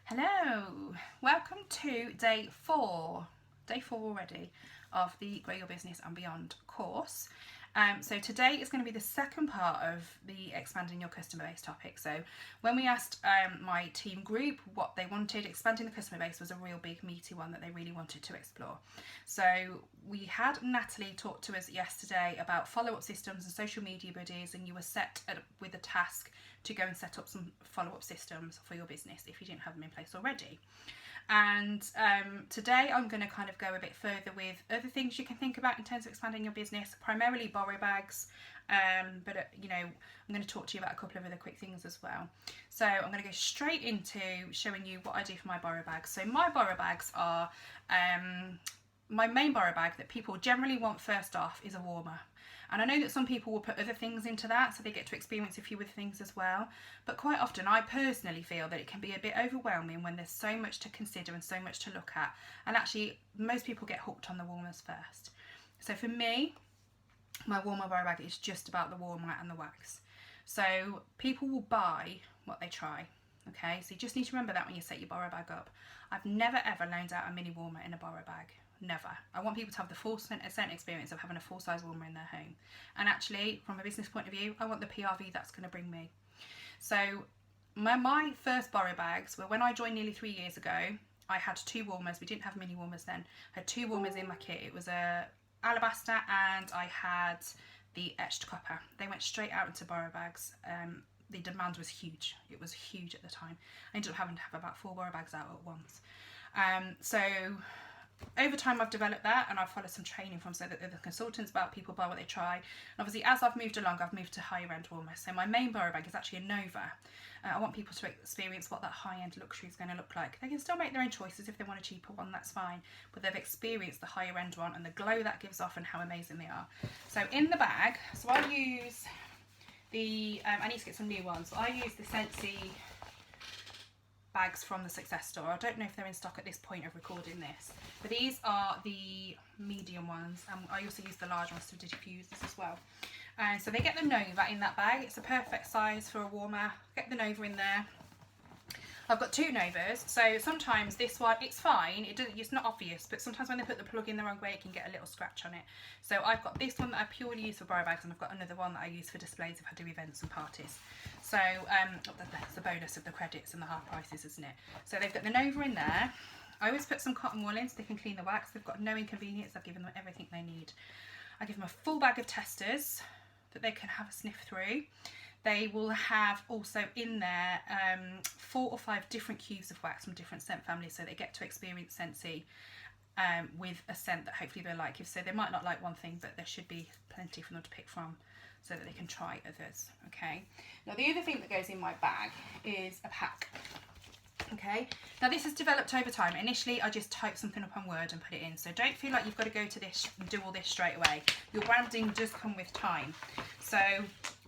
Hello, welcome to day four already of the Grow Your Business and Beyond course. So today is going to be the second part of the expanding your customer base topic. So when we asked my team group what they wanted, expanding the customer base was a real big meaty one that they really wanted to explore. So we had Natalie talk to us yesterday about follow-up systems and social media buddies, and you were set with a task to go and set up some follow-up systems for your business if you didn't have them in place already. And today I'm going to kind of go a bit further with other things you can think about in terms of expanding your business, primarily borrow bags, but I'm going to talk to you about a couple of other quick things as well. So I'm going to go straight into showing you what I do for my borrow bags. So my borrow bags are, my main borrow bag that people generally want first off is a warmer. And I know that some people will put other things into that so they get to experience a few other things as well. But quite often I personally feel that it can be a bit overwhelming when there's so much to consider and so much to look at. And actually most people get hooked on the warmers first. So for me, my warmer borrow bag is just about the warmer and the wax. So people will buy what they try. Okay, so you just need to remember that when you set your borrow bag up. I've never ever loaned out a mini warmer in a borrow bag. Never. I want people to have the full scent experience of having a full size warmer in their home. And actually, from a business point of view, I want the PRV that's going to bring me. So my first borrow bags were when I joined nearly 3 years ago. I had two warmers. We didn't have mini warmers then. I had two warmers in my kit. It was a alabaster and I had the etched copper. They went straight out into borrow bags. The demand was huge. It was huge at the time. I ended up having to have about 4 borrow bags out at once. So over time I've developed that, and I've followed some training from some other consultants about people buy what they try. And obviously as I've moved along, I've moved to higher end warmers. So my main borrow bag is actually a Nova. I want people to experience what that high end luxury is going to look like. They can still make their own choices. If they want a cheaper one, that's fine, but they've experienced the higher end one and the glow that gives off and how amazing they are. So in the bag, so I use the I need to get some new ones. So I use the Scentsy bags from the Success Store. I don't know if they're in stock at this point of recording this, but these are the medium ones, and I also use the large ones to diffuse this as well. And so they get the Nova in that bag. It's a perfect size for a warmer. Get the Nova in there. I've got two Novas, so sometimes this one, it's fine, it's not obvious, but sometimes when they put the plug in the wrong way, it can get a little scratch on it. So I've got this one that I purely use for borrow bags, and I've got another one that I use for displays if I do events and parties. So that's the bonus of the credits and the half prices, isn't it? So they've got the Nova in there. I always put some cotton wool in so they can clean the wax. They've got no inconvenience. I've given them everything they need. I give them a full bag of testers that they can have a sniff through. They will have also in there 4 or 5 different cubes of wax from different scent families, so they get to experience Scentsy with a scent that hopefully they like. If so, they might not like one thing, but there should be plenty for them to pick from so that they can try others. Okay. Now the other thing that goes in my bag is a pack. Okay, now this has developed over time. Initially I just typed something up on Word and put it in, so don't feel like you've got to go to this and do all this straight away. Your branding does come with time. So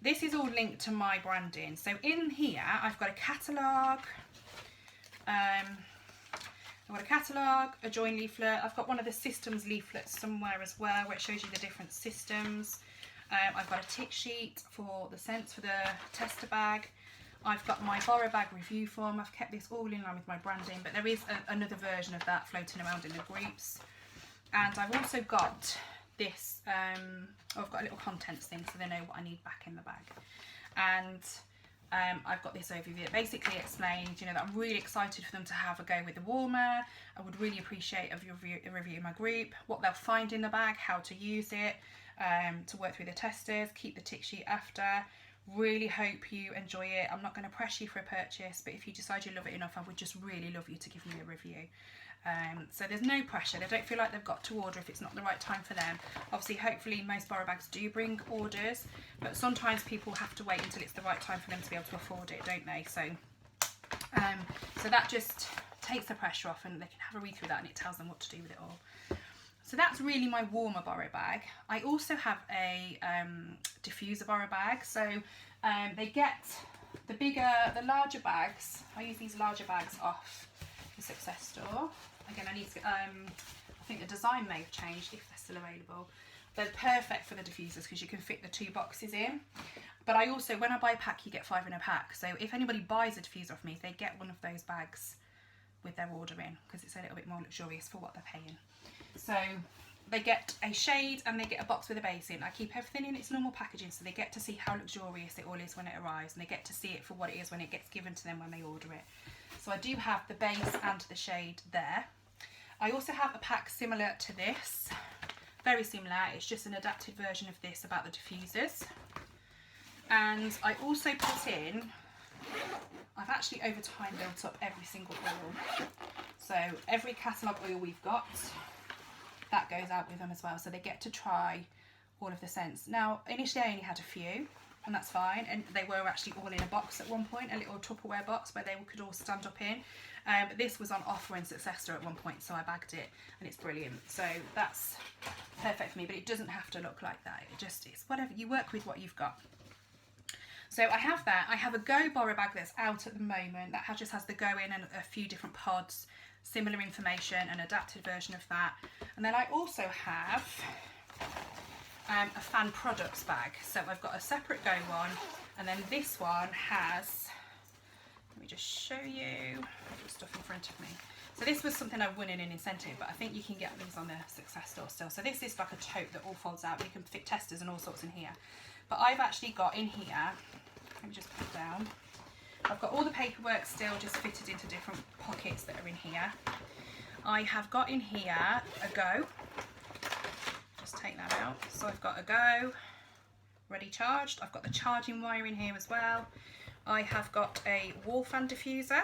this is all linked to my branding. So in here I've got a catalogue, a join leaflet. I've got one of the systems leaflets somewhere as well where it shows you the different systems. I've got a tick sheet for the scents for the tester bag. I've got my borrow bag review form. I've kept this all in line with my branding, but there is another version of that floating around in the groups. And I've also got this, I've got a little contents thing so they know what I need back in the bag. And I've got this overview. It basically explains, that I'm really excited for them to have a go with the warmer. I would really appreciate a review in my group, what they'll find in the bag, how to use it, to work through the testers, keep the tick sheet after. Really hope you enjoy it. I'm not going to press you for a purchase, but if you decide you love it enough, I would just really love you to give me a review. So there's no pressure. They don't feel like they've got to order if it's not the right time for them. Obviously, hopefully most borrow bags do bring orders, but sometimes people have to wait until it's the right time for them to be able to afford it, don't they? So so that just takes the pressure off, and they can have a read through that and it tells them what to do with it all. So that's really my warmer borrow bag. I also have a diffuser borrow bag. So they get the larger bags. I use these larger bags off the Success Store. Again, I need to, I think the design may have changed if they're still available. They're perfect for the diffusers because you can fit the 2 boxes in. But I also, when I buy a pack, you get 5 in a pack. So if anybody buys a diffuser off me, they get one of those bags with their ordering, because it's a little bit more luxurious for what they're paying. So they get a shade and they get a box with a base in. I keep everything in its normal packaging, so they get to see how luxurious it all is when it arrives, and they get to see it for what it is when it gets given to them when they order it. So I do have the base and the shade there. I also have a pack similar to this, very similar. It's just an adapted version of this about the diffusers. And I also put in, I've actually over time built up every single oil. So every catalogue oil we've got, that goes out with them as well. So they get to try all of the scents. Now, initially I only had a few, and that's fine. And they were actually all in a box at one point, a little Tupperware box where they could all stand up in. But this was on offer in Success Store at one point, so I bagged it, and it's brilliant. So that's perfect for me, but it doesn't have to look like that. It just is whatever, you work with what you've got. So I have that. I have a Go Borrow bag that's out at the moment that just has the Go in and a few different pods, similar information, an adapted version of that. And then I also have a fan products bag. So I've got a separate Go one, and then this one has, let me just show you the stuff in front of me. So this was something I won in an incentive, but I think you can get these on the Success Store still. So this is like a tote that all folds out. You can fit testers and all sorts in here. But I've actually got in here, let me just put it down. I've got all the paperwork still just fitted into different pockets that are in here. I have got in here a Go. Just take that out. So I've got a Go, ready charged. I've got the charging wire in here as well. I have got a wall fan diffuser.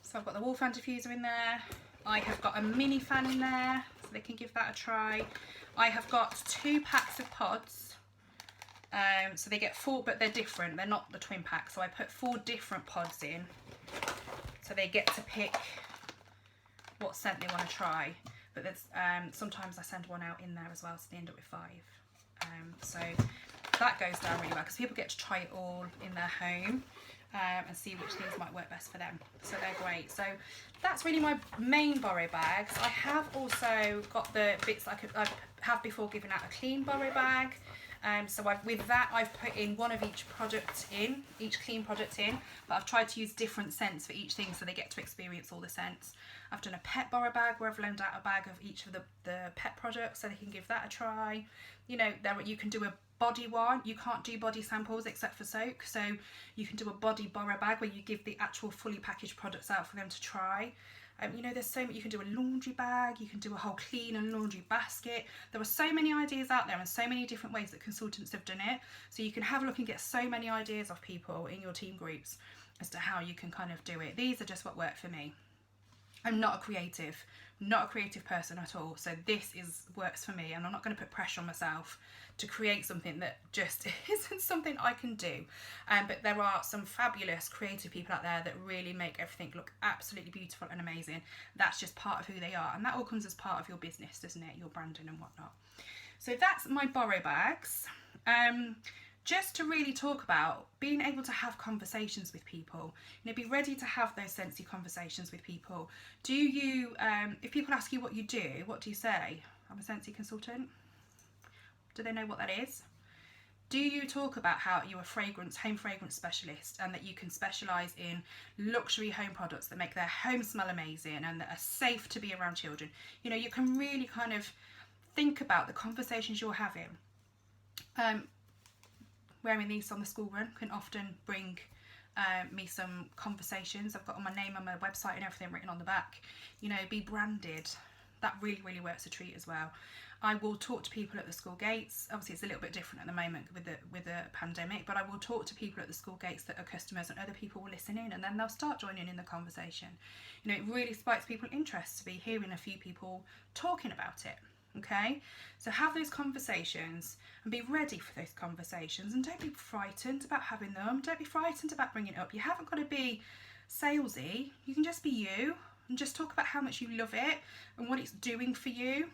So I've got the wall fan diffuser in there. I have got a mini fan in there, so they can give that a try. I have got 2 packs of pods. So they get 4, but they're different. They're not the twin pack. So I put 4 different pods in. So they get to pick what scent they want to try. But there's, sometimes I send one out in there as well, so they end up with 5. So that goes down really well, because people get to try it all in their home. And see which things might work best for them. So they're great. So that's really my main borrow bags. I have also got the bits I have before given out a clean borrow bag. So with that I've put in one of each product in, each clean product in, but I've tried to use different scents for each thing so they get to experience all the scents. I've done a pet borrow bag where I've loaned out a bag of each of the pet products so they can give that a try. You know, you can do a body one. You can't do body samples except for soak, so you can do a body borrow bag where you give the actual fully packaged products out for them to try. You know, there's so many. You can do a laundry bag, you can do a whole clean and laundry basket. There are so many ideas out there and so many different ways that consultants have done it, so you can have a look and get so many ideas off people in your team groups as to how you can kind of do it. These are just what work for me. I'm not a creative person at all, so this works for me, and I'm not going to put pressure on myself to create something that just isn't something I can do. But there are some fabulous creative people out there that really make everything look absolutely beautiful and amazing. That's just part of who they are, and that all comes as part of your business, doesn't it? Your branding and whatnot. So that's my borrow bags. Just to really talk about being able to have conversations with people, you know, be ready to have those Scentsy conversations with people. Do you, if people ask you what you do, what do you say? I'm a Scentsy consultant. Do they know what that is? Do you talk about how you're a home fragrance specialist, and that you can specialise in luxury home products that make their home smell amazing and that are safe to be around children? You know, you can really kind of think about the conversations you're having. Wearing these on the school run can often bring me some conversations. I've got my name on my website and everything written on the back. You know, be branded. That really, really works a treat as well. I will talk to people at the school gates. Obviously, it's a little bit different at the moment with the pandemic, but I will talk to people at the school gates that are customers, and other people will listen in, and then they'll start joining in the conversation. You know, it really spikes people's interest to be hearing a few people talking about it. Okay, so have those conversations and be ready for those conversations, and don't be frightened about having them. Don't be frightened about bringing it up. You haven't got to be salesy. You can just be you and just talk about how much you love it and what it's doing for you.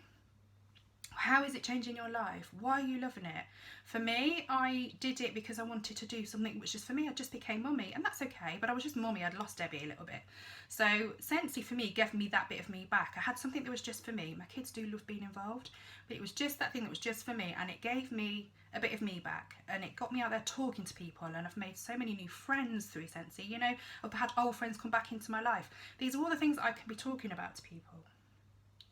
How is it changing your life? Why are you loving it? For me, I did it because I wanted to do something which is for me. I just became mummy, and that's okay, but I was just mummy. I'd lost Debbie a little bit. So Scentsy for me gave me that bit of me back. I had something that was just for me. My kids do love being involved, but it was just that thing that was just for me, and it gave me a bit of me back, and it got me out there talking to people, and I've made so many new friends through Scentsy. You know, I've had old friends come back into my life. These are all the things I can be talking about to people.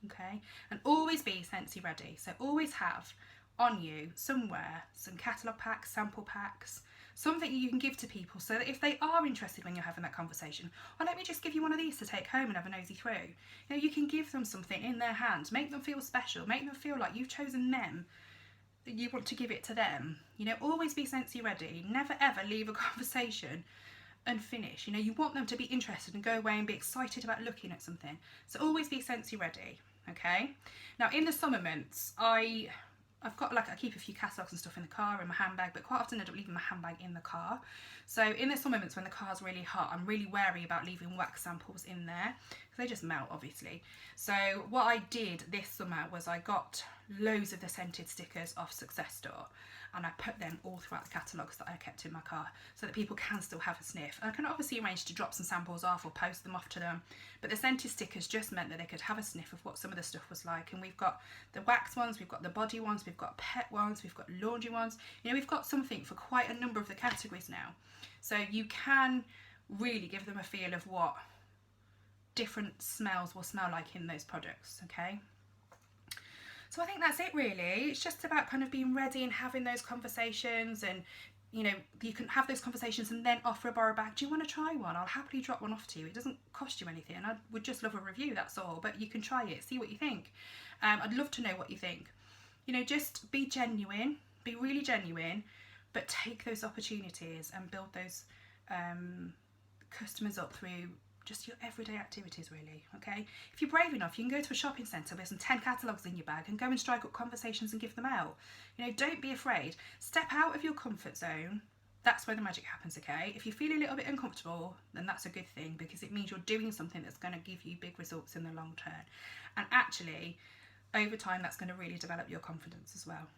Okay, and always be Scentsy ready. So always have on you somewhere some catalogue packs, sample packs, something you can give to people so that if they are interested when you're having that conversation, or let me just give you one of these to take home and have a nosy through. You know, you can give them something in their hand, make them feel special, make them feel like you've chosen them, that you want to give it to them. You know, always be Scentsy ready. Never ever leave a conversation unfinished. You know, you want them to be interested and go away and be excited about looking at something. So always be Scentsy ready. Okay, now in the summer months, I've got I keep a few catalogues and stuff in the car in my handbag, but quite often I don't leave my handbag in the car. So in the summer months when the car's really hot, I'm really wary about leaving wax samples in there because they just melt, obviously. So what I did this summer was I got loads of the scented stickers off Success Store, and I put them all throughout the catalogues that I kept in my car so that people can still have a sniff. And I can obviously arrange to drop some samples off or post them off to them, but the scented stickers just meant that they could have a sniff of what some of the stuff was like. And we've got the wax ones, we've got the body ones, we've got pet ones, we've got laundry ones. You know, we've got something for quite a number of the categories now. So you can really give them a feel of what different smells will smell like in those products, okay? So I think that's it really. It's just about kind of being ready and having those conversations, and you know, you can have those conversations and then offer a borrow bag. Do you want to try one? I'll happily drop one off to you. It doesn't cost you anything. I would just love a review, that's all, but you can try it, see what you think. I'd love to know what you think. You know, just be genuine, be really genuine, but take those opportunities and build those customers up through just your everyday activities, really, okay? If you're brave enough, you can go to a shopping centre with some 10 catalogues in your bag and go and strike up conversations and give them out. You know, don't be afraid. Step out of your comfort zone. That's where the magic happens, okay? If you feel a little bit uncomfortable, then that's a good thing, because it means you're doing something that's going to give you big results in the long term. And actually, over time, that's going to really develop your confidence as well.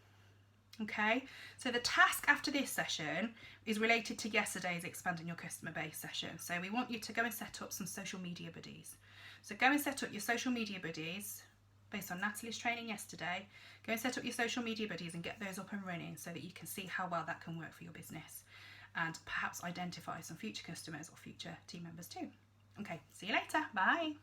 Okay, so the task after this session is related to yesterday's expanding your customer base session. So we want you to go and set up some social media buddies. So go and set up your social media buddies based on Natalie's training yesterday. Go and set up your social media buddies and get those up and running so that you can see how well that can work for your business, and perhaps identify some future customers or future team members too. Okay, see you later. Bye.